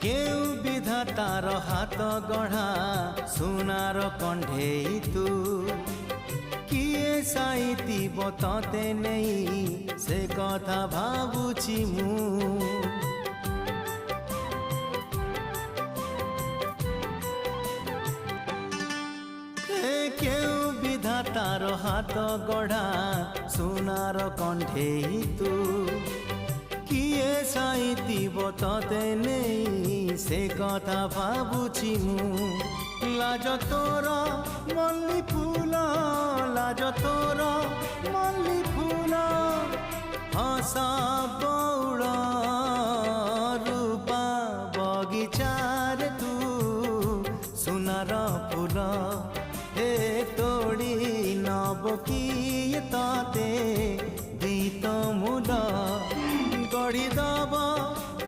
केउ विधातार हाथ गढ़ा सुनार कंढेई तू किए साइती बतते नहीं से कथा भावुची मु केउ विधातार हाथ गढ़ा सुनार कंढेई तू किए साइती बतते नहीं से कथा भावुची मु लाज तोर मल्ली फूल लाज तोर मल्ली फूल हसा बौड़ रूपा बगीचार तू सुनार फूल हे तोड़ी नब किए तते